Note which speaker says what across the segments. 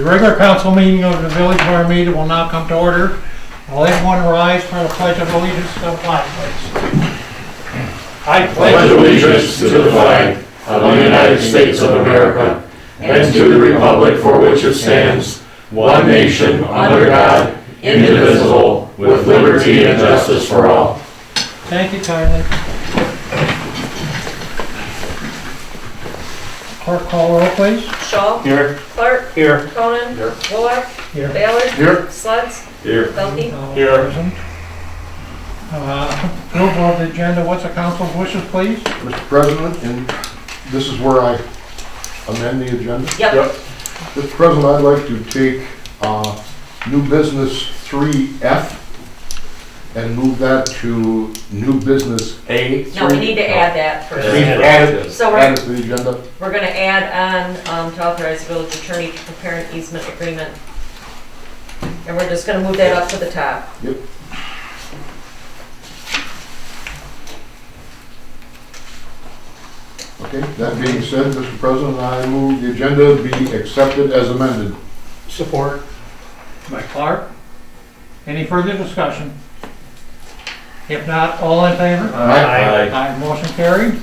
Speaker 1: The regular council meeting of the Village of Armada will now come to order. Will everyone rise for the Pledge of Allegiance to the flag, please? I
Speaker 2: pledge allegiance to the flag of the United States of America and to the republic for which it stands, one nation, under God, indivisible, with liberty and justice for all.
Speaker 1: Thank you kindly. Clerk, call roll, please.
Speaker 3: Shaw.
Speaker 2: Here.
Speaker 3: Clark.
Speaker 2: Here.
Speaker 3: Cronin.
Speaker 2: Here.
Speaker 3: Bullock.
Speaker 1: Here.
Speaker 3: Ballard.
Speaker 2: Here.
Speaker 3: Sleds.
Speaker 2: Here.
Speaker 3: Belkey.
Speaker 2: Here.
Speaker 1: Present. Approval of the agenda. What's the council's wishes, please?
Speaker 4: Mr. President, and this is where I amend the agenda.
Speaker 3: Yep.
Speaker 4: Mr. President, I'd like to take new business 3F and move that to new business A.
Speaker 3: No, we need to add that first.
Speaker 4: Add it
Speaker 3: So
Speaker 4: add it to the agenda.
Speaker 3: we're going to add on to authorize the village attorney to prepare an easement agreement. And we're just going to move that up to the top.
Speaker 4: Yep. Okay, that being said, Mr. President, I move the agenda be accepted as amended.
Speaker 1: Support. By Clark. Any further discussion? If not, all in favor?
Speaker 4: Aye.
Speaker 1: Aye, motion carried.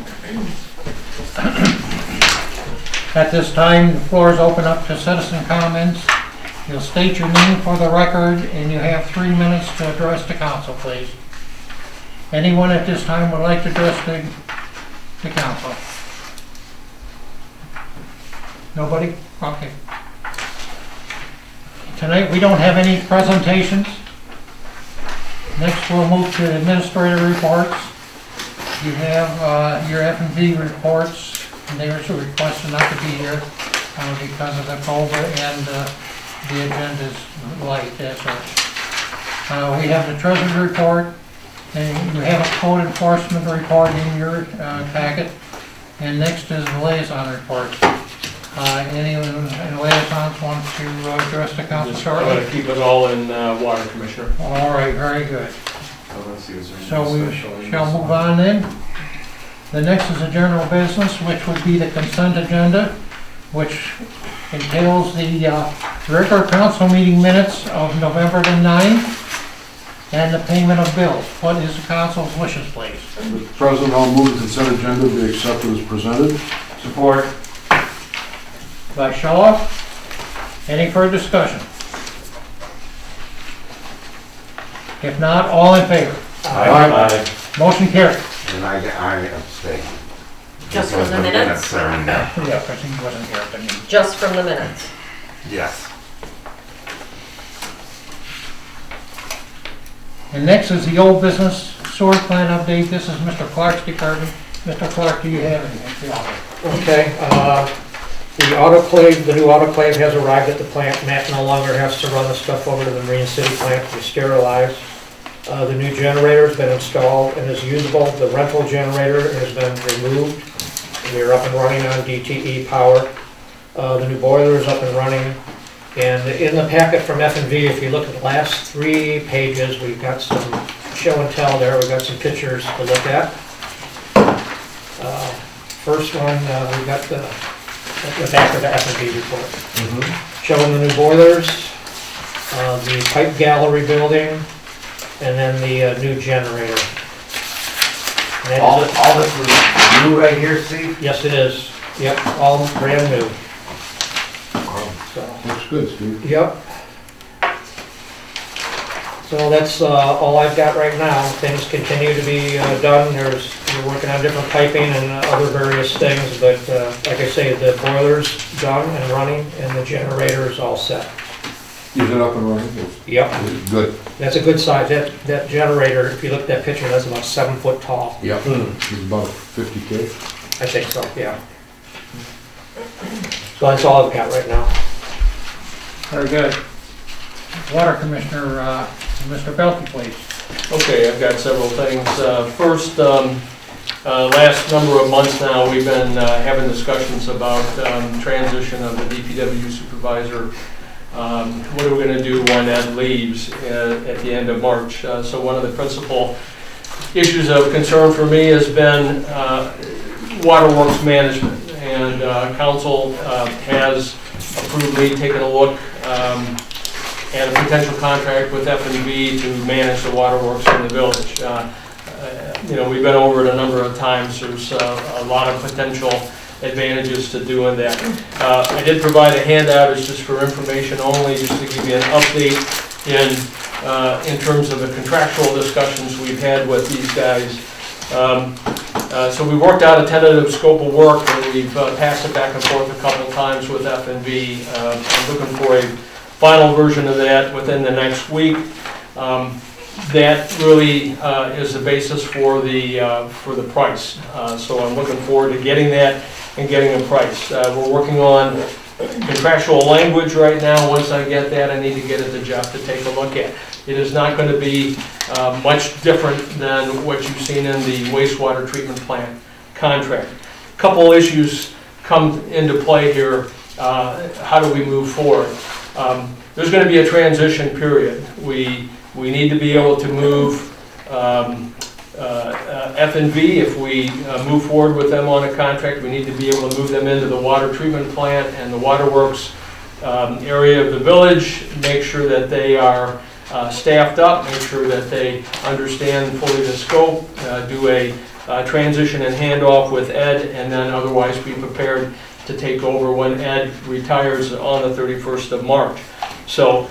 Speaker 1: At this time, the floor is open up to citizen comments. You'll state your name for the record, and you have 3 minutes to address the council, please. Anyone at this time would like to address the council? Nobody? Okay. Tonight, we don't have any presentations. Next, we'll move to administrative reports. You have your F&V reports, and there's a request not to be here because of the COVID and the agenda's light as such. We have the treasurer's report, and you have a code enforcement report in your packet. And next is the liaison report. Anyone in liaisons want to address the council
Speaker 5: I'm going
Speaker 1: shortly?
Speaker 5: to keep it all in water, Commissioner.
Speaker 1: All right, very good. So we shall move on then. The next is a general business, which would be the consent agenda, which entails the regular council meeting minutes of November the 9th and the payment of bills. What is the council's wishes, please?
Speaker 4: Mr. President, I'll move the consent agenda be accepted as presented.
Speaker 5: Support.
Speaker 1: By Shaw. Any further discussion? If not, all in favor?
Speaker 4: Aye.
Speaker 1: Motion carried.
Speaker 6: And I abstain.
Speaker 3: Just from the minutes?
Speaker 1: Yeah, because he wasn't here at the meeting.
Speaker 3: Just from the minutes.
Speaker 6: Yes.
Speaker 1: And next is the old business sewer plan update. This is Mr. Clark's department. Mr. Clark, do you have anything to offer?
Speaker 7: Okay, the new autoclave has arrived at the plant. Matt no longer has to run the stuff over to the Marine City plant to be sterilized. The new generator has been installed and is usable. The rental generator has been removed. We're up and running on DTE power. The new boiler is up and running. And in the packet from F&V, if you look at the last 3 pages, we've got some show and tell there. We've got some pictures to look at. First one, we've got the back of the F&V report. Showing the new boilers, the pipe gallery building, and then the new generator. And
Speaker 6: All this was new right here, Steve?
Speaker 7: yes, it is. Yep, all brand new. So,
Speaker 4: Looks good, Steve.
Speaker 7: yep. So that's all I've got right now. Things continue to be done. We're working on different piping and other various things, but like I say, the boiler's done and running, and the generator is all set.
Speaker 4: Is it up and running?
Speaker 7: Yep,
Speaker 4: Good.
Speaker 7: that's a good size. That generator, if you look at that picture, that's about 7 foot tall.
Speaker 4: Yep. It's about 50K.
Speaker 7: I think so, yeah. So that's all I've got right now.
Speaker 1: Very good. Water Commissioner, Mr. Belkey, please.
Speaker 5: Okay, I've got several things. First, last number of months now, we've been having discussions about transition of the DPW supervisor. What are we going to do when Ed leaves at the end of March? So one of the principal issues of concern for me has been waterworks management, and council has approved me taking a look at a potential contract with F&B to manage the waterworks in the village. You know, we've been over it a number of times. There's a lot of potential advantages to doing that. I did provide a handout, it's just for information only, just to give you an update in terms of the contractual discussions we've had with these guys. So we worked out a tentative scope of work, and we've passed it back and forth a couple times with F&B. I'm looking for a final version of that within the next week. That really is the basis for the price. So I'm looking forward to getting that and getting a price. We're working on contractual language right now. Once I get that, I need to get it to Jeff to take a look at. It is not going to be much different than what you've seen in the wastewater treatment plant contract. A couple issues come into play here. How do we move forward? There's going to be a transition period. We need to be able to move F&V, if we move forward with them on a contract, we need to be able to move them into the water treatment plant and the waterworks area of the village, make sure that they are staffed up, make sure that they understand fully the scope, do a transition and handoff with Ed, and then otherwise be prepared to take over when Ed retires on the 31st of March. So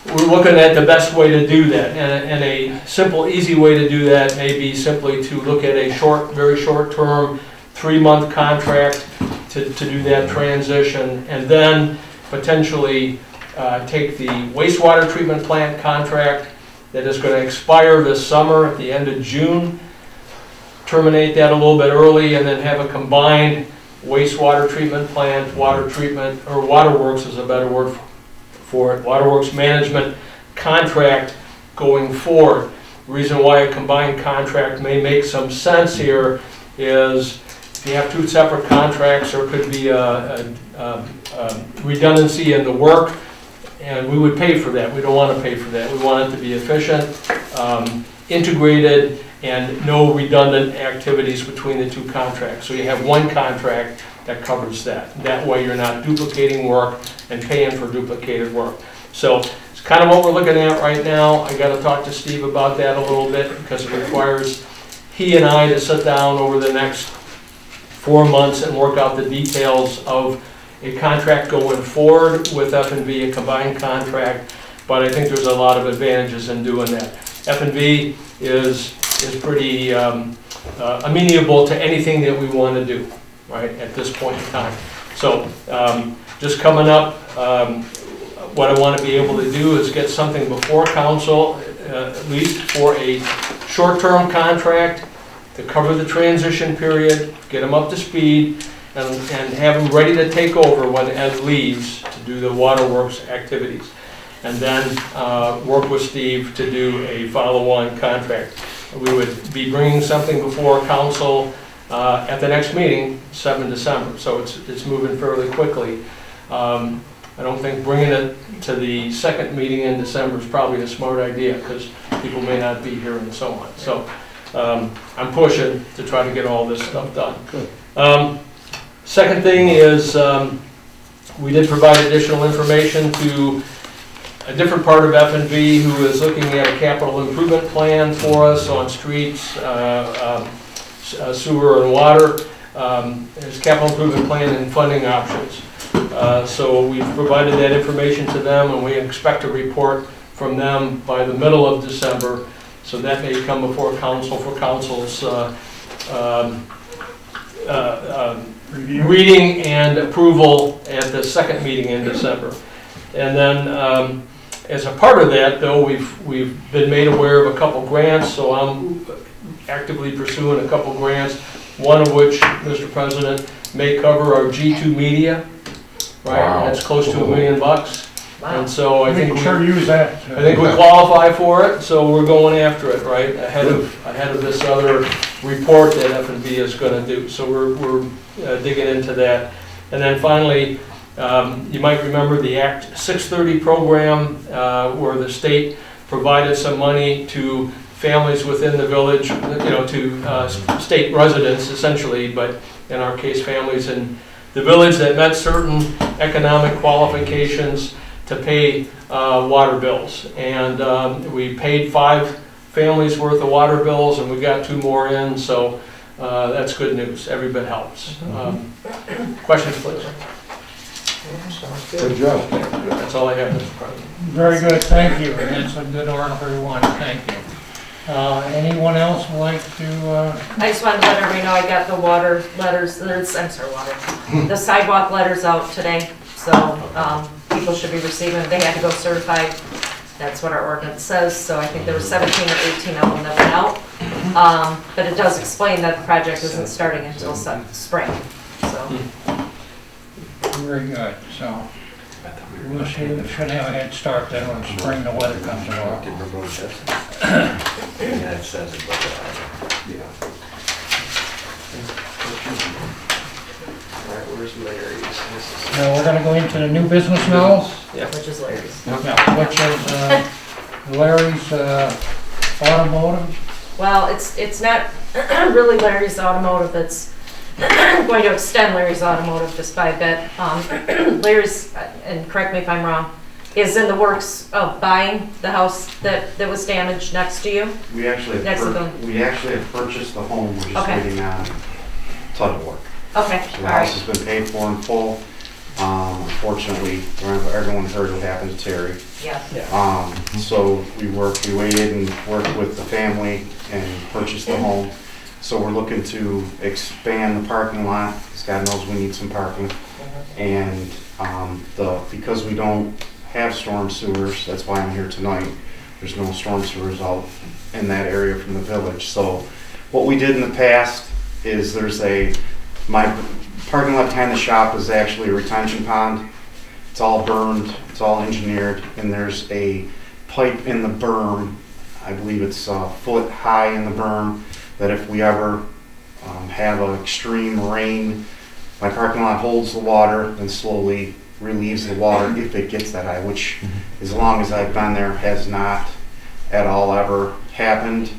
Speaker 5: we're looking at the best way to do that, and a simple, easy way to do that may be simply to look at a very short-term, 3-month contract to do that transition, and then potentially take the wastewater treatment plant contract that is going to expire this summer at the end of June, terminate that a little bit early, and then have a combined wastewater treatment plant, water treatment, or waterworks is a better word for it, waterworks management contract going forward. The reason why a combined contract may make some sense here is if you have 2 separate contracts, there could be a redundancy in the work, and we would pay for that. We don't want to pay for that. We want it to be efficient, integrated, and no redundant activities between the 2 contracts. So you have 1 contract that covers that. That way you're not duplicating work and paying for duplicated work. So it's kind of what we're looking at right now. I got to talk to Steve about that a little bit because it requires he and I to sit down over the next 4 months and work out the details of a contract going forward with F&B, a combined contract. But I think there's a lot of advantages in doing that. F&B is pretty amenable to anything that we want to do, right, at this point in time. So just coming up, what I want to be able to do is get something before council, at least for a short-term contract to cover the transition period, get them up to speed, and have them ready to take over when Ed leaves to do the waterworks activities. And then work with Steve to do a follow-on contract. We would be bringing something before council at the next meeting, 7 December, so it's moving fairly quickly. I don't think bringing it to the second meeting in December is probably a smart idea because people may not be here and so on. So I'm pushing to try to get all this stuff done. Second thing is we did provide additional information to a different part of F&B who is looking at a capital improvement plan for us on streets, sewer and water. There's capital improvement plan and funding options. So we've provided that information to them, and we expect a report from them by the middle of December. So that may come before council for council's reading and approval at the second meeting in December. And then as a part of that, though, we've been made aware of a couple grants, so I'm actively pursuing a couple grants, one of which, Mr. President, may cover our G2 media, right?
Speaker 4: Wow.
Speaker 5: That's close to $1 million. And so I think
Speaker 1: use
Speaker 5: we qualify for it, so we're going after it, right? Ahead of this other report that F&B is going to do. So we're digging into that. And then finally, you might remember the Act 630 program where the state provided some money to families within the village, to state residents essentially, but in our case families in the village that met certain economic qualifications to pay water bills. And we paid 5 families worth of water bills, and we got 2 more in, so that's good news. Every bit helps. Questions, please?
Speaker 4: Good job.
Speaker 5: That's all I have, Mr. President.
Speaker 1: Very good, thank you, and that's a good order for everyone, thank you. Anyone else would like to,
Speaker 3: I just wanted to let everybody know I got the water letters, the sidewalk letters out today, so people should be receiving, they had to go certified. That's what our ordinance says, so I think there were 17 or 18 of them that went out. But it does explain that the project isn't starting until spring, so.
Speaker 1: very good, so we should have a head start then when spring, the weather comes along.
Speaker 6: Yeah, it says it, but, yeah.
Speaker 5: All right, where's Larry's?
Speaker 1: Now, we're gonna go into the new business now,
Speaker 3: Which is Larry's.
Speaker 1: which is Larry's automotive.
Speaker 3: Well, it's not really Larry's Automotive, it's going to extend Larry's Automotive just by a bit. Larry's, and correct me if I'm wrong, is in the works of buying the house that was damaged next to you.
Speaker 8: We actually
Speaker 3: Next to them.
Speaker 8: have purchased the home, we're just
Speaker 3: Okay.
Speaker 8: waiting on title work.
Speaker 3: Okay,
Speaker 8: So
Speaker 3: all
Speaker 8: the house
Speaker 3: right.
Speaker 8: has been paid for in full. Unfortunately, everyone heard what happened to Terry.
Speaker 3: Yeah.
Speaker 8: So we waited and worked with the family and purchased the home. So we're looking to expand the parking lot, because God knows we need some parking. And because we don't have storm sewers, that's why I'm here tonight. There's no storm sewers out in that area from the village. So what we did in the past is my parking lot behind the shop is actually a retention pond. It's all burned, it's all engineered, and there's a pipe in the berm. I believe it's a foot high in the berm, that if we ever have an extreme rain, my parking lot holds the water and slowly relieves the water if it gets that high, which as long as I've been there has not at all ever happened.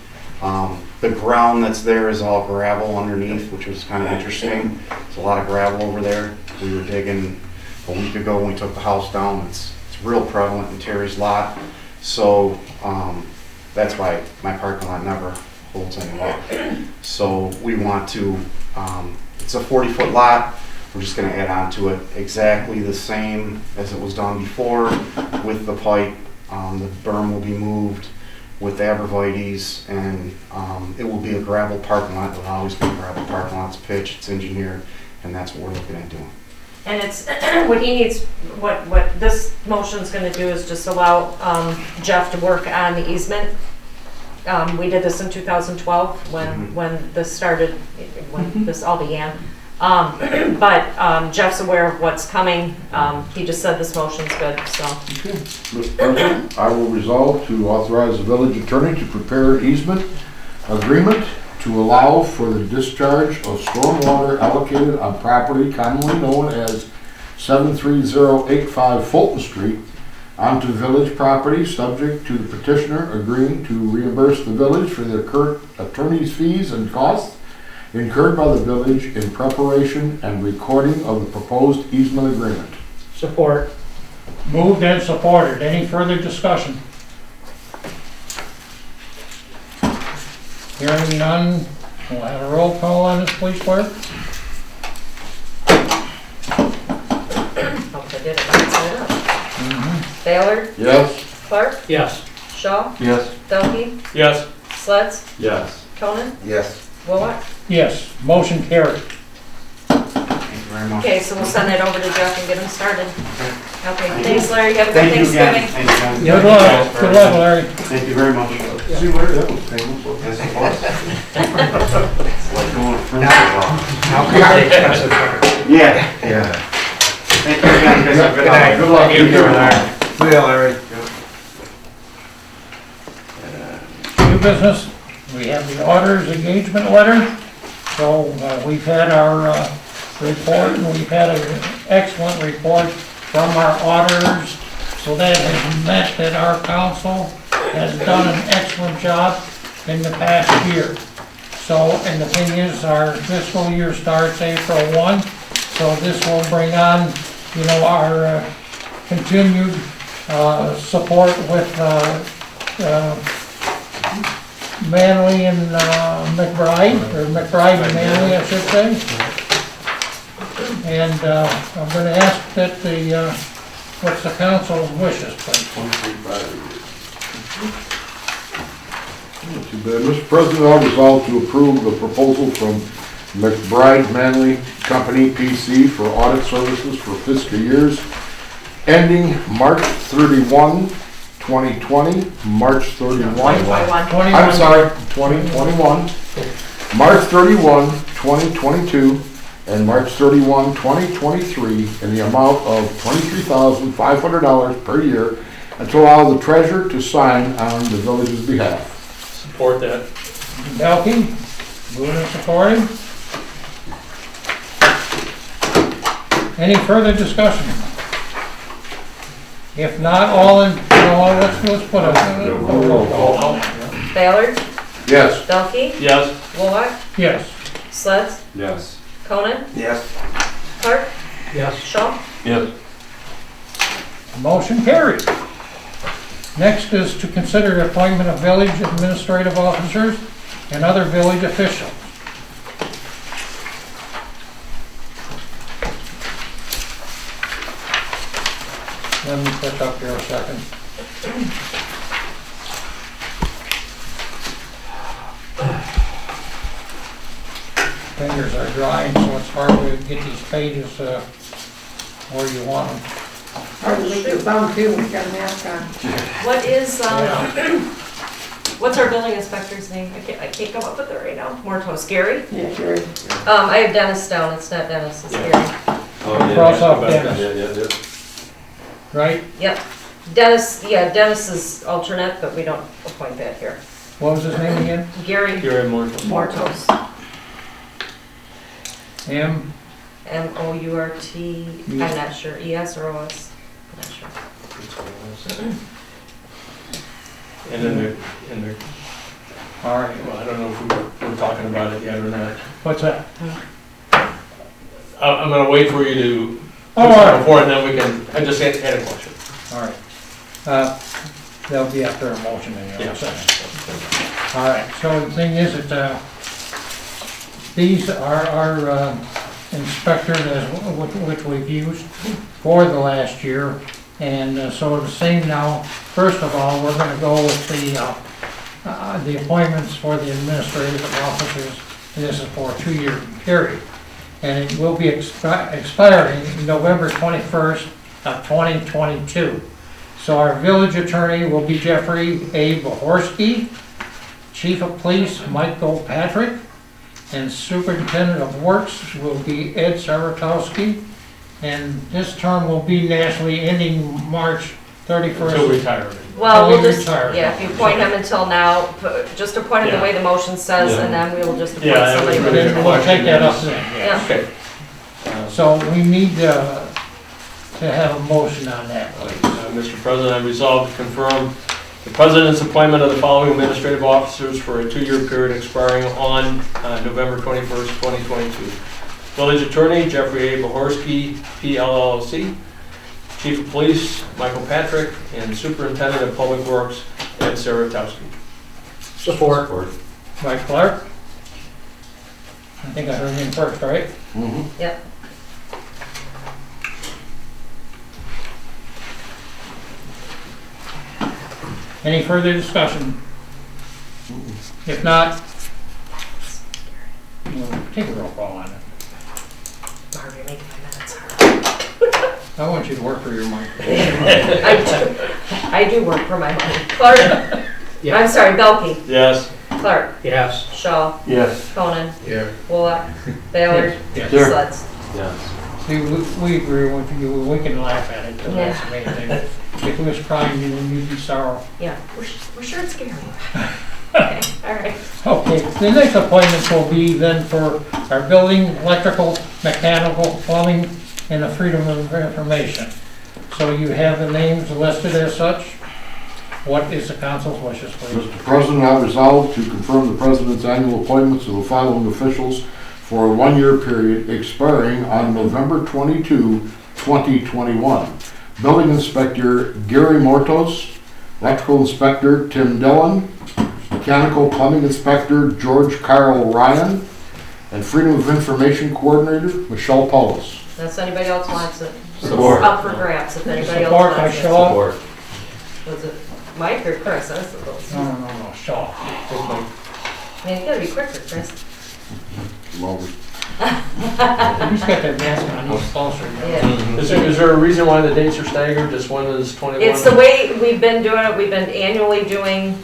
Speaker 8: The ground that's there is all gravel underneath, which was kind of interesting. There's a lot of gravel over there. We were digging a week ago when we took the house down. It's real prevalent in Terry's lot. So that's why my parking lot never holds any water. So we want to, it's a 40-foot lot. We're just gonna add on to it exactly the same as it was done before with the pipe. The berm will be moved with arborvitaes, and it will be a gravel parking lot. It will always be a gravel parking lot. It's pitched, it's engineered, and that's what we're looking at doing.
Speaker 3: And it's, what he needs, what this motion's gonna do is just allow Jeff to work on the easement. We did this in 2012 when this started, when this all began. But Jeff's aware of what's coming. He just said this motion's good, so.
Speaker 4: Mr. President, I will resolve to authorize the village attorney to prepare an easement agreement to allow for the discharge of stormwater allocated on property commonly known as 73085 Fulton Street onto village property, subject to the petitioner agreeing to reimburse the village for their current attorney's fees and costs incurred by the village in preparation and recording of the proposed easement agreement.
Speaker 7: Support.
Speaker 1: Moved and supported. Any further discussion? Hearing none, we'll have a roll call on this, please, clerk.
Speaker 3: Oh, I did it, right side up. Ballard,
Speaker 4: Yes?
Speaker 3: Clark,
Speaker 7: Yes.
Speaker 3: Shaw,
Speaker 6: Yes.
Speaker 3: Delkey,
Speaker 5: Yes.
Speaker 3: Sleds,
Speaker 2: Yes.
Speaker 3: Conan,
Speaker 6: Yes.
Speaker 3: Wilwack.
Speaker 1: Yes, motion carried.
Speaker 8: Thank you very much.
Speaker 3: Okay, so we'll send that over to Jeff and get him started. Okay, thanks Larry, have a good
Speaker 8: Thank you again.
Speaker 3: Thanksgiving.
Speaker 8: Thank you.
Speaker 1: Good luck, good luck, Larry.
Speaker 8: Thank you very much.
Speaker 4: See, Larry, that was painless.
Speaker 8: Yes, it was. It's like going to Prince.
Speaker 7: How come they expensive?
Speaker 8: Yeah, yeah. Thank you again. You guys have a good night.
Speaker 4: Good luck.
Speaker 7: Thank you, Larry.
Speaker 6: See ya, Larry.
Speaker 1: New business, we have the auditor's engagement letter. So we've had our report, and we've had an excellent report from our auditors. So that has meant that our council has done an excellent job in the past year. So, and the thing is, our fiscal year starts April 1. So this will bring on, you know, our continued support with Manley and McBride, or McBride and Manley, I should say. And I'm gonna ask that the, what's the council's wishes, please?
Speaker 4: Not too bad. Mr. President, I'll resolve to approve the proposal from McBride Manley Company PC for audit services for fiscal years ending March 31, 2020, March 31.
Speaker 3: 2021.
Speaker 4: I'm sorry, 2021, March 31, 2022, and March 31, 2023, in the amount of $23,500 per year, and to allow the treasurer to sign on the village's behalf.
Speaker 5: Support that.
Speaker 1: Belkey, moving and supporting. Any further discussion? If not, all in, no, let's put a roll call.
Speaker 3: Ballard,
Speaker 4: Yes.
Speaker 3: Belkey,
Speaker 5: Yes.
Speaker 3: Wolock,
Speaker 1: Yes.
Speaker 3: Sledge,
Speaker 2: Yes.
Speaker 3: Conan,
Speaker 6: Yes.
Speaker 3: Clark,
Speaker 7: Yes.
Speaker 3: Shaw.
Speaker 2: Yes.
Speaker 1: Motion carried. Next is to consider appointment of village administrative officers and other village officials. Let me pick up here a second. Fingers are drying, so it's hard to get these pages where you want them.
Speaker 9: Hard to make your thumb too when you got a mask on.
Speaker 3: What is, what's our building inspector's name? I can't come up with it right now. Mortos, Gary?
Speaker 9: Yeah, Gary.
Speaker 3: I have Dennis down, it's not Dennis, it's Gary.
Speaker 1: Cross off Dennis. Right?
Speaker 3: Yep. Dennis, yeah, Dennis is alternate, but we don't appoint that here.
Speaker 1: What was his name again?
Speaker 3: Gary
Speaker 5: Gary Morton.
Speaker 3: Mortos.
Speaker 1: M.
Speaker 3: M-O-U-R-T, I'm not sure, E-S or O-S? I'm not sure.
Speaker 5: And then they're,
Speaker 1: All right.
Speaker 5: well, I don't know if we're talking about it yet or not.
Speaker 1: What's that?
Speaker 5: I'm gonna wait for you to,
Speaker 1: Oh, all right.
Speaker 5: before, and then we can, I just had a question.
Speaker 1: All right. That'll be after a motion in a second. All right, so the thing is that these are our inspectors which we've used for the last year. And so the same now, first of all, we're going to go with the appointments for the administrative officers. This is for a 2-year period. And it will be expiring November 21st of 2022. So our village attorney will be Jeffrey A. Bohorsky, Chief of Police Michael Patrick, and Superintendent of Works will be Ed Saratowski. And this term will be nationally ending March 31st.
Speaker 5: Until retirement.
Speaker 3: Well, we'll
Speaker 1: Until he
Speaker 3: just,
Speaker 1: retires.
Speaker 3: yeah, if you appoint him until now, just appoint him the way the motion says, and then we will just appoint
Speaker 5: Yeah, that was
Speaker 3: somebody.
Speaker 5: really
Speaker 1: Then we'll take that up then.
Speaker 3: Yeah.
Speaker 5: Okay.
Speaker 1: So we need to have a motion on that, please.
Speaker 5: Mr. President, I resolve to confirm the President's appointment of the following administrative officers for a 2-year period expiring on November 21st, 2022. Village Attorney Jeffrey A. Bohorsky, PLLC. Chief of Police Michael Patrick, and Superintendent of Public Works Ed Saratowski.
Speaker 7: Support.
Speaker 1: Mike Clark? I think I heard him first, right?
Speaker 4: Mm-hmm.
Speaker 3: Yep.
Speaker 1: Any further discussion? If not, we'll take a roll call on it.
Speaker 3: Barb, you're making my minutes hard.
Speaker 1: I want you to work for your money.
Speaker 3: I do work for my money. Clark,
Speaker 7: Yeah.
Speaker 3: I'm sorry, Belkey,
Speaker 5: Yes.
Speaker 3: Clark,
Speaker 7: Yes.
Speaker 3: Shaw,
Speaker 2: Yes.
Speaker 3: Conan,
Speaker 4: Yeah.
Speaker 3: Wolock, Ballard,
Speaker 1: Yes.
Speaker 2: Sure.
Speaker 3: Sledge.
Speaker 2: Yes.
Speaker 1: See, we agree with you, we can laugh at it, because that's the main thing. If it was crying, you'd be sorrow.
Speaker 3: Yeah, we're sure it's Gary. Okay, all right.
Speaker 1: Okay, the next appointments will be then for our building, electrical, mechanical, plumbing, and the freedom of information. So you have the names listed as such. What is the council's wishes, please?
Speaker 4: Mr. President, I resolve to confirm the President's annual appointments of the following officials for a one-year period expiring on November 22, 2021. Building Inspector Gary Mortos, Electrical Inspector Tim Dillon, Mechanical Plumbing Inspector George Carl Ryan, and Freedom of Information Coordinator Michelle Paulus.
Speaker 3: Unless anybody else wants it.
Speaker 2: Support.
Speaker 3: It's up for grabs if anybody else
Speaker 1: Support by
Speaker 3: wants it.
Speaker 1: Shaw.
Speaker 2: Support.
Speaker 3: Was it Mike or Chris? That's the close.
Speaker 1: No, Shaw.
Speaker 3: I mean, you gotta be quicker, Chris.
Speaker 4: Well,
Speaker 1: He's got that mask on, he's closer.
Speaker 3: Yeah.
Speaker 5: Is there a reason why the dates are staggered? Just one is 21?
Speaker 3: It's the way we've been doing it. We've been annually doing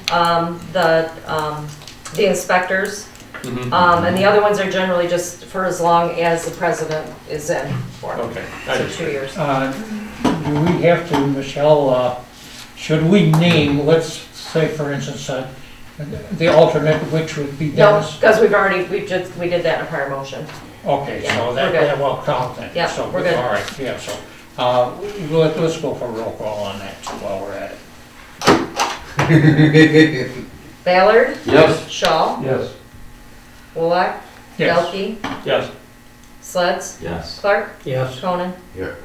Speaker 3: the inspectors.
Speaker 5: Mhm.
Speaker 3: And the other ones are generally just for as long as the president is in for.
Speaker 5: Okay.
Speaker 3: So 2 years.
Speaker 1: Do we have to, Michelle, should we name, let's say for instance, the alternate, which would be
Speaker 3: No,
Speaker 1: Dennis?
Speaker 3: because we did that in a prior motion.
Speaker 1: Okay,
Speaker 3: Yeah,
Speaker 1: so
Speaker 3: we're
Speaker 1: that
Speaker 3: good.
Speaker 1: will count then.
Speaker 3: Yeah,
Speaker 1: So,
Speaker 3: we're good.
Speaker 1: All right, yeah, so, let's go for roll call on that while we're at it.
Speaker 3: Ballard,
Speaker 2: Yes.
Speaker 3: Shaw,
Speaker 2: Yes.
Speaker 3: Wolock,
Speaker 1: Yes.
Speaker 3: Delkey,
Speaker 5: Yes.
Speaker 3: Sleds,
Speaker 2: Yes.
Speaker 3: Clark,
Speaker 7: Yes.
Speaker 3: Conan.
Speaker 6: Here.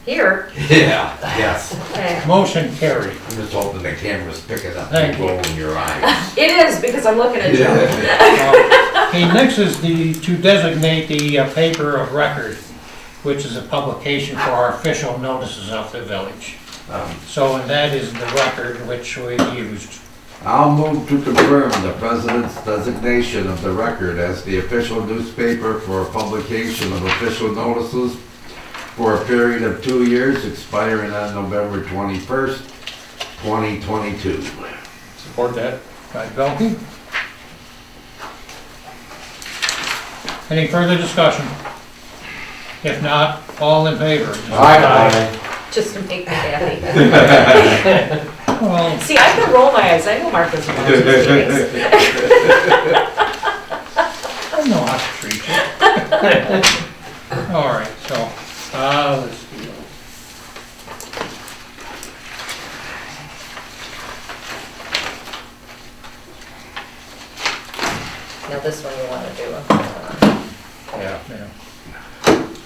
Speaker 3: Here,
Speaker 6: Yeah, yes.
Speaker 3: okay.
Speaker 1: Motion carried.
Speaker 6: I'm just hoping the camera's picking up
Speaker 1: Thank
Speaker 6: the
Speaker 1: you.
Speaker 6: glow in your eyes.
Speaker 3: It is, because I'm looking at you.
Speaker 1: Okay, next is to designate the paper of record, which is a publication for our official notices of the village. So, and that is the record which we used.
Speaker 10: I'll move to confirm the president's designation of the record as the official newspaper for publication of official notices for a period of 2 years expiring on November 21st, 2022.
Speaker 5: Support that.
Speaker 1: By Belkey. Any further discussion? If not, all in favor?
Speaker 5: Aye.
Speaker 3: Just to make me happy.
Speaker 1: Well,
Speaker 3: See, I can roll my eyes. I know Mark doesn't want these meetings.
Speaker 1: I know how to treat you. All right, so, let's see.
Speaker 3: Now this one you want to do.
Speaker 1: Yeah.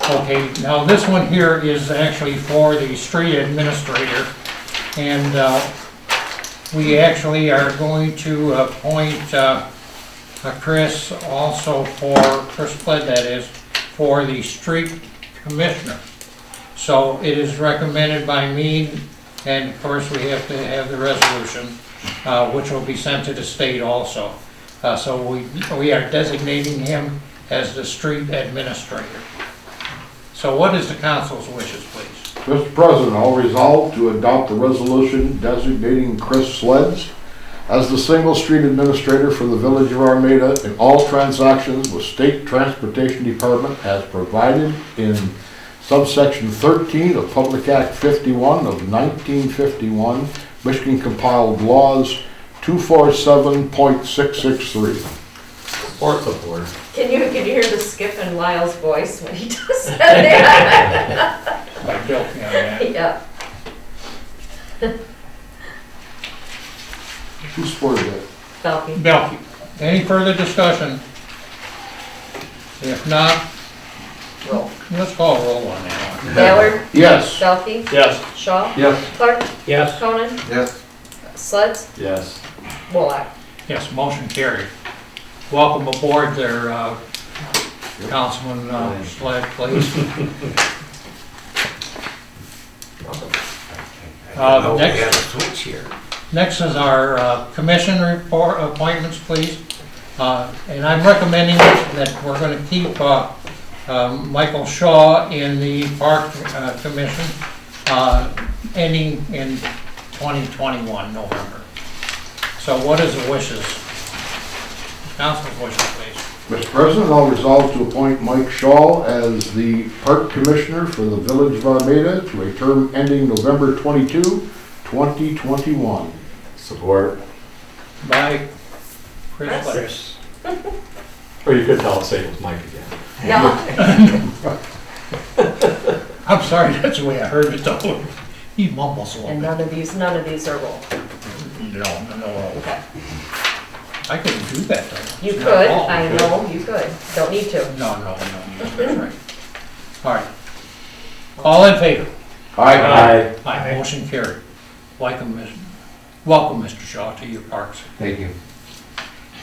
Speaker 1: Okay, now this one here is actually for the street administrator. And we actually are going to appoint Chris also Chris Pled that is, for the street commissioner. So it is recommended by me, and of course we have to have the resolution, which will be sent to the state also. So we are designating him as the street administrator. So what is the council's wishes, please?
Speaker 4: Mr. President, I'll resolve to adopt the resolution designating Chris Sleds as the single street administrator for the village of Armada in all transactions with State Transportation Department as provided in subsection 13 of Public Act 51 of 1951, Michigan compiled laws 247.663.
Speaker 6: Support.
Speaker 3: Can you hear the skip in Lyle's voice when he does that?
Speaker 1: By Belkey on that.
Speaker 3: Yeah.
Speaker 4: Who supported that?
Speaker 3: Belkey.
Speaker 1: Belkey. Any further discussion? If not,
Speaker 3: Roll.
Speaker 1: let's call a roll on that one.
Speaker 3: Ballard,
Speaker 4: Yes.
Speaker 3: Belkey,
Speaker 5: Yes.
Speaker 3: Shaw,
Speaker 2: Yes.
Speaker 3: Clark,
Speaker 7: Yes.
Speaker 3: Conan,
Speaker 10: Yes.
Speaker 3: Sleds,
Speaker 2: Yes.
Speaker 3: Wolock.
Speaker 1: Yes, motion carried. Welcome aboard there, Councilman Sled, please.
Speaker 6: Oh, we
Speaker 1: Next.
Speaker 6: got a switch here.
Speaker 1: Next is our commission report appointments, please. And I'm recommending that we're going to keep Michael Shaw in the Park Commission, ending in 2021, November. So what is the wishes? Council's wishes, please.
Speaker 4: Mr. President, I'll resolve to appoint Mike Shaw as the Park Commissioner for the Village of Armada to a term ending November 22, 2021.
Speaker 2: Support.
Speaker 1: By Chris.
Speaker 7: Chris.
Speaker 2: Or you could tell, say it was Mike again.
Speaker 3: No,
Speaker 1: I'm sorry, that's the way I heard it though. He mumbles a
Speaker 3: and
Speaker 1: little
Speaker 3: none of these are roll.
Speaker 1: bit. No.
Speaker 3: Okay.
Speaker 1: I couldn't do that though.
Speaker 3: You
Speaker 1: It's
Speaker 3: could,
Speaker 1: not all.
Speaker 3: I know, you could, don't need to.
Speaker 1: No, that's right. All right. All in favor?
Speaker 2: Aye.
Speaker 1: Aye, motion carried. Welcome, Mr. Shaw, to your parks.
Speaker 6: Thank you.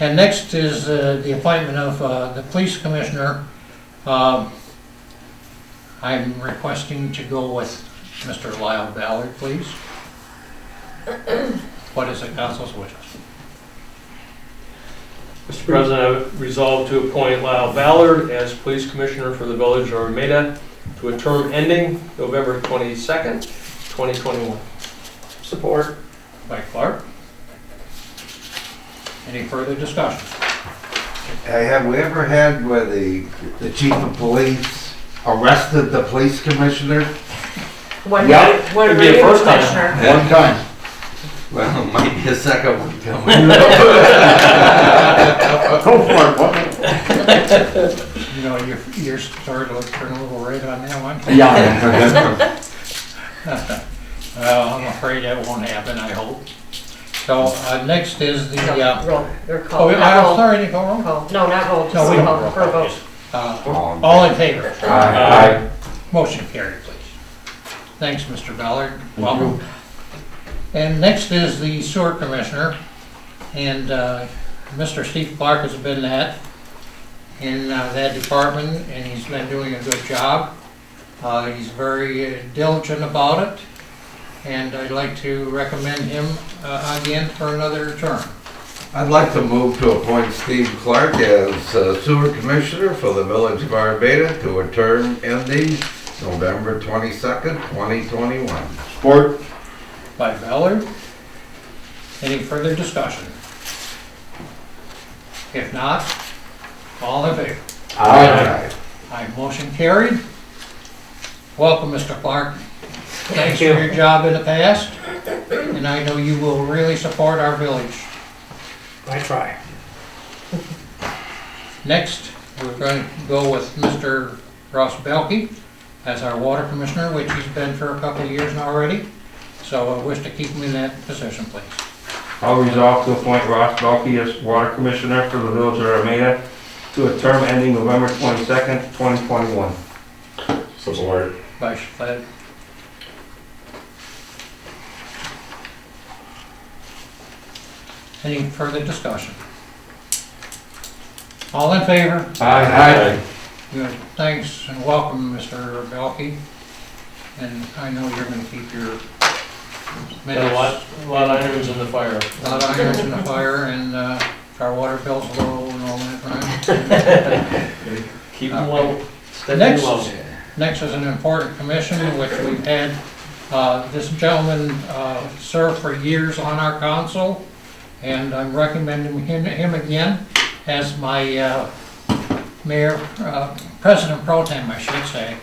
Speaker 1: And next is the appointment of the police commissioner. I'm requesting to go with Mr. Lyle Ballard, please. What is the council's wishes?
Speaker 5: Mr. President, I resolve to appoint Lyle Ballard as police commissioner for the village of Armada to a term ending November 22nd, 2021.
Speaker 7: Support.
Speaker 1: By Clark. Any further discussion?
Speaker 10: Have we ever had where the chief of police arrested the police commissioner?
Speaker 3: When
Speaker 4: Yeah,
Speaker 3: when
Speaker 5: it'd
Speaker 3: were
Speaker 5: be a
Speaker 3: you
Speaker 5: first time.
Speaker 3: commissioner?
Speaker 4: One time.
Speaker 10: Well, it might be a second one coming.
Speaker 4: Go for it, what?
Speaker 1: You know, you're starting to turn a little red on that one.
Speaker 4: Yeah.
Speaker 1: Well, I'm afraid that won't happen, I hope. So, next is the,
Speaker 3: Roll, or
Speaker 1: oh,
Speaker 3: call,
Speaker 1: I'm
Speaker 3: not roll.
Speaker 1: sorry, to go wrong.
Speaker 3: Call. No, not roll,
Speaker 1: No,
Speaker 3: just
Speaker 1: we don't
Speaker 3: call
Speaker 1: roll
Speaker 3: for a
Speaker 1: call,
Speaker 3: vote.
Speaker 1: All in favor?
Speaker 2: Aye.
Speaker 1: Motion carried, please. Thanks, Mr. Ballard. Welcome. And next is the sewer commissioner, and Mr. Steve Clark has been that in that department, and he's been doing a good job. He's very diligent about it, and I'd like to recommend him again for another term.
Speaker 10: I'd like to move to appoint Steve Clark as sewer commissioner for the village of Armada to a term ending November 22nd, 2021.
Speaker 4: Support.
Speaker 1: By Ballard. Any further discussion? If not, all in favor?
Speaker 2: Aye.
Speaker 1: Aye, motion carried. Welcome, Mr. Clark. Thanks for
Speaker 7: you.
Speaker 1: your job in the past, and I know you will really support our village.
Speaker 7: I try.
Speaker 1: Next, we're going to go with Mr. Ross Belkey as our water commissioner, which he's been for a couple of years now already. So I wish to keep him in that position, please.
Speaker 11: I'll resolve to appoint Ross Balky as Water Commissioner for the Village of Armada to a term ending November 22nd, 2021.
Speaker 2: Support.
Speaker 1: By Schlett. Any further discussion? All in favor?
Speaker 2: Aye.
Speaker 1: Good. Thanks and welcome, Mr. Belkey. And I know you're going to keep your
Speaker 5: Got a lot of irons in the fire.
Speaker 1: A lot of irons in the fire, and our water bill's low and all that, right?
Speaker 5: Keep them low, steady low.
Speaker 1: Next is an important commission, which we've had, this gentleman served for years on our council, and I'm recommending him again as my mayor, president pro tem, I should say.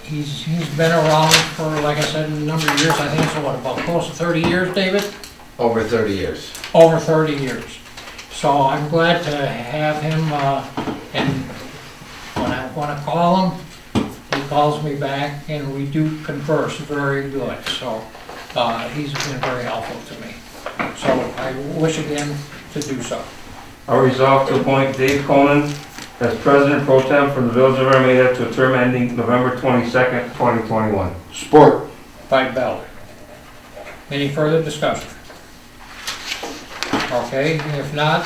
Speaker 1: He's been around for, like I said, a number of years. I think it's what, about close to 30 years, David?
Speaker 10: Over 30 years.
Speaker 1: Over 30 years. So I'm glad to have him, and when I want to call him, he calls me back, and we do converse very good. So he's been very helpful to me. So I wish again to do so.
Speaker 11: I'll resolve to appoint Dave Conan as President Pro Tem for the Village of Armada to a term ending November 22nd, 2021.
Speaker 4: Support.
Speaker 1: By Ballard. Any further discussion? Okay, if not,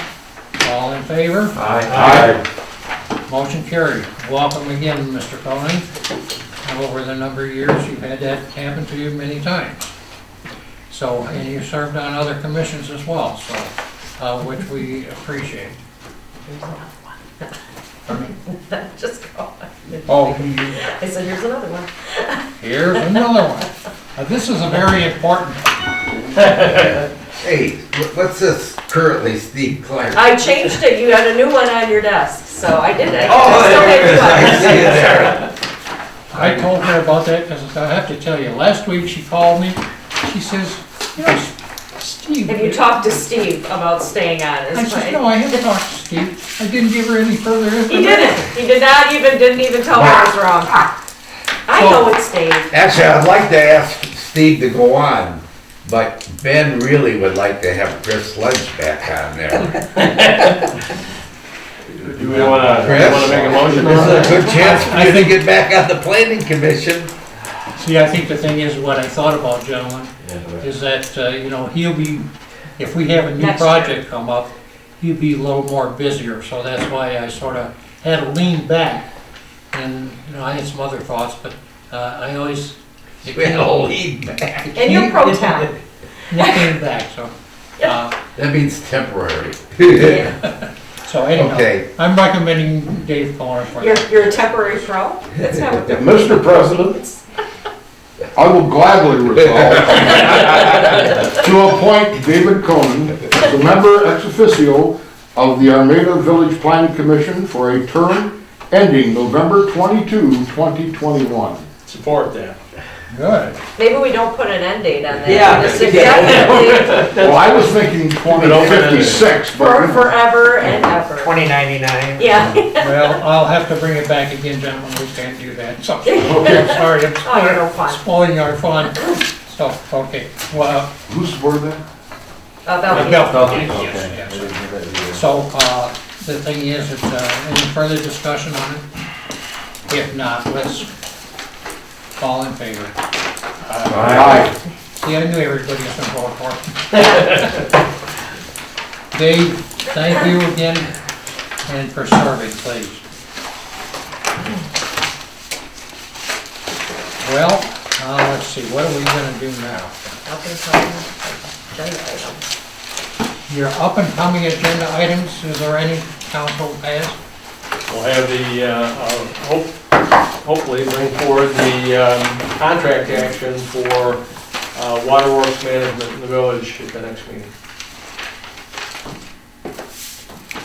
Speaker 1: all in favor?
Speaker 11: Aye.
Speaker 1: Motion carried. Welcome again, Mr. Conan. Over the number of years, you've had that happen to you many times. So, and you served on other commissions as well, so, which we appreciate.
Speaker 3: Just go.
Speaker 1: Oh,
Speaker 3: I said, here's another one.
Speaker 1: here's another one. This is a very important one.
Speaker 10: Hey, what's this currently Steve Clark?
Speaker 3: I changed it, you had a new one on your desk, so I did it.
Speaker 10: Oh,
Speaker 3: Still
Speaker 10: there it
Speaker 3: made
Speaker 10: is. I
Speaker 3: one.
Speaker 10: see it there.
Speaker 1: I told her about that because I have to tell you, last week she called me, she says, you know, Steve.
Speaker 3: Have you talked to Steve about staying on
Speaker 1: I
Speaker 3: his
Speaker 1: said,
Speaker 3: plate?
Speaker 1: no, I haven't talked to Steve. I didn't give her any further information.
Speaker 3: He didn't, he didn't even tell me I was wrong. I know it's Dave.
Speaker 10: Actually, I'd like to ask Steve to go on, But Ben really would like to have Chris Sledge back on there.
Speaker 5: Do we wanna make a motion?
Speaker 10: This is a good chance for you to get back on the planning commission.
Speaker 1: See, I think the thing is, what I thought about, gentlemen, is that, you know, he'll be, if we have a new
Speaker 3: Next year.
Speaker 1: project come up, he'll be a little more busier, so that's why I sort of had to lean back. And, you know, I had some other thoughts, but I always.
Speaker 10: We had a lead back.
Speaker 3: And you're pro temp.
Speaker 1: Nick came back, so.
Speaker 10: That means temporary.
Speaker 3: Yeah.
Speaker 1: So anyhow,
Speaker 10: Okay.
Speaker 1: I'm recommending Dave Kohler for that.
Speaker 3: You're a temporary pro? That's not what they're.
Speaker 4: Mr. President, I will gladly resolve to appoint David Conan as a member ex officio of the Armada Village Planning Commission for a term ending November 22, 2021.
Speaker 5: Support that.
Speaker 1: Good.
Speaker 3: Maybe we don't put an end date on that.
Speaker 5: Yeah.
Speaker 3: Just indefinitely,
Speaker 4: Well, I was thinking 2056,
Speaker 3: for
Speaker 4: but
Speaker 3: forever and ever.
Speaker 7: 2099.
Speaker 3: Yeah.
Speaker 1: Well, I'll have to bring it back again, gentlemen, we can't do that. So, okay, sorry,
Speaker 3: Oh, you're no
Speaker 1: I'm
Speaker 3: fun.
Speaker 1: spoiling our fun. So, okay, well,
Speaker 4: who supported that?
Speaker 3: About
Speaker 1: Bill, yes, yes. So, the thing is, any further discussion on it? If not, let's all in favor.
Speaker 4: Aye.
Speaker 1: See, I knew everybody was gonna vote for it. Dave, thank you again, and for serving, please. Well, let's see, what are we gonna do now?
Speaker 3: agenda items.
Speaker 1: Your up and coming agenda items, is there any council has?
Speaker 5: We'll have hopefully bring forward the contract action for waterworks management in the village at the next meeting.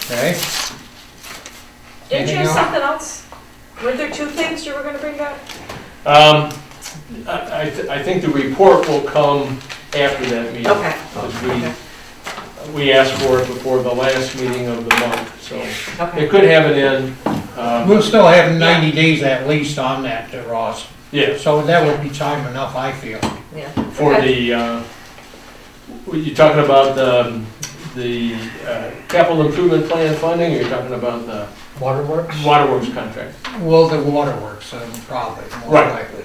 Speaker 1: Okay,
Speaker 3: Didn't you
Speaker 1: Anything
Speaker 3: have
Speaker 1: else?
Speaker 3: something else? Weren't there two things you were gonna bring back?
Speaker 5: I think the report will come after that meeting.
Speaker 3: Okay.
Speaker 5: Because we asked for it before the last meeting of the month, so
Speaker 3: Okay.
Speaker 5: it could have it in.
Speaker 1: we'll still have 90 days at least on that, Ross.
Speaker 5: Yeah,
Speaker 1: So that would be time enough, I feel.
Speaker 3: Yeah.
Speaker 5: for
Speaker 3: Okay.
Speaker 5: you're talking about the capital improvement plan funding, or you're talking about the
Speaker 7: Waterworks?
Speaker 5: waterworks contract?
Speaker 1: Well, the waterworks, probably, more
Speaker 5: Right.
Speaker 1: likely.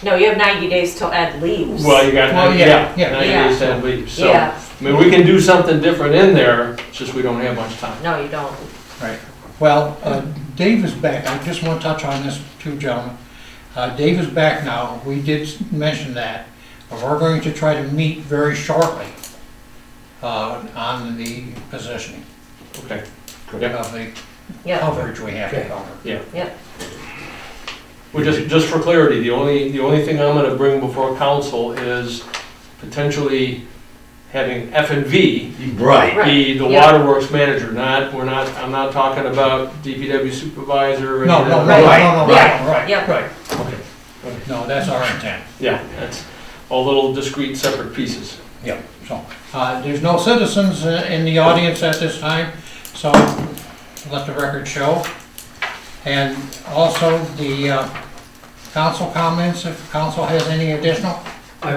Speaker 3: No, you have 90 days till Ed leaves.
Speaker 5: Well, you got,
Speaker 1: Well,
Speaker 5: yeah,
Speaker 1: yeah,
Speaker 5: 90
Speaker 3: yeah.
Speaker 5: days to leave, so.
Speaker 3: Yeah,
Speaker 5: I mean, we can do something different in there, it's just we don't have much time.
Speaker 3: no, you don't.
Speaker 1: Right. Well, Dave is back. I just want to touch on this too, gentlemen. Dave is back now. We did mention that. We're going to try to meet very shortly on the positioning
Speaker 5: Okay.
Speaker 1: of the
Speaker 3: Yeah,
Speaker 1: coverage we have to cover.
Speaker 3: yeah.
Speaker 5: Well, just for clarity, the only thing I'm gonna bring before council is potentially having F&V
Speaker 10: Right.
Speaker 5: be the
Speaker 3: Yeah.
Speaker 5: waterworks manager, I'm not talking about DPW supervisor or
Speaker 1: No,
Speaker 5: anything.
Speaker 1: no, no, no,
Speaker 3: Right.
Speaker 1: no, no,
Speaker 3: Yeah.
Speaker 1: right,
Speaker 3: Yeah.
Speaker 1: right.
Speaker 5: Okay.
Speaker 1: No, that's our intent.
Speaker 5: Yeah, that's all little discrete separate pieces.
Speaker 1: Yeah, so, there's no citizens in the audience at this time, so let the record show. And also the council comments, if council has any additional.
Speaker 7: I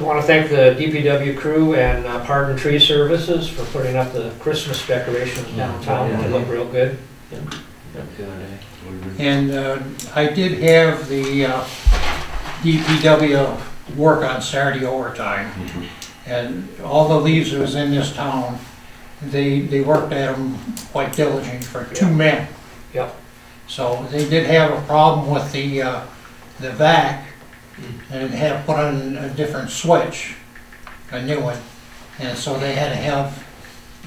Speaker 7: want to thank the DPW crew and Pardon Tree Services for putting up the Christmas decorations downtown. They look real good.
Speaker 1: And I did have the DPW work on Saturday overtime. And all the leaves that was in this town, they worked at them quite diligently for 2 men.
Speaker 7: Yep.
Speaker 1: So they did have a problem with the vac, and it had put on a different switch, a new one. And so they had to have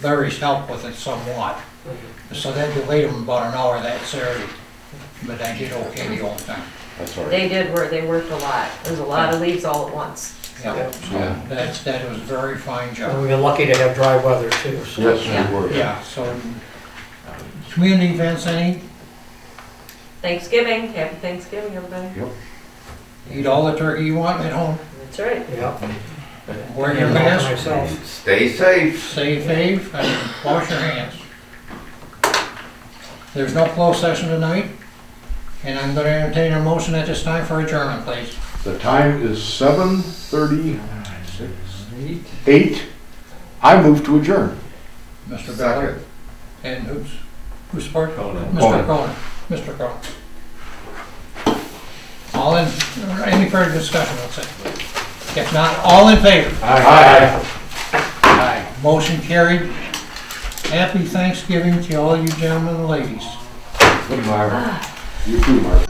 Speaker 1: Larry's help with it somewhat. So that delayed them about an hour that Saturday, but I did okay the whole time.
Speaker 4: That's all right.
Speaker 3: They worked a lot. There's a lot of leaves all at once.
Speaker 1: Yeah, so that was a very fine
Speaker 7: And
Speaker 1: job.
Speaker 7: we've been lucky to have dry weather too. So.
Speaker 4: Yes, we were.
Speaker 1: Yeah, so, community events, any?
Speaker 3: Thanksgiving, happy Thanksgiving, everybody.
Speaker 1: Eat all the turkey you want at home,
Speaker 3: That's right.
Speaker 7: Yeah.
Speaker 1: wear your
Speaker 7: And
Speaker 1: mask,
Speaker 7: myself.
Speaker 10: Stay safe.
Speaker 1: stay safe, and wash your hands. There's no closed session tonight, and I'm gonna entertain a motion at this time for adjournment, please.
Speaker 4: The time is 7:34. 8, I move to adjourn.
Speaker 1: Mr. Ballard? And who's supported?
Speaker 6: Conan.
Speaker 1: Mr. Cohen. Mr. Cohen. All in, any further discussion, let's say? If not, all in favor?
Speaker 4: Aye.
Speaker 1: Aye. Motion carried. Happy Thanksgiving to all you gentlemen and ladies.
Speaker 6: Good, Marvin.
Speaker 4: You too, Mark.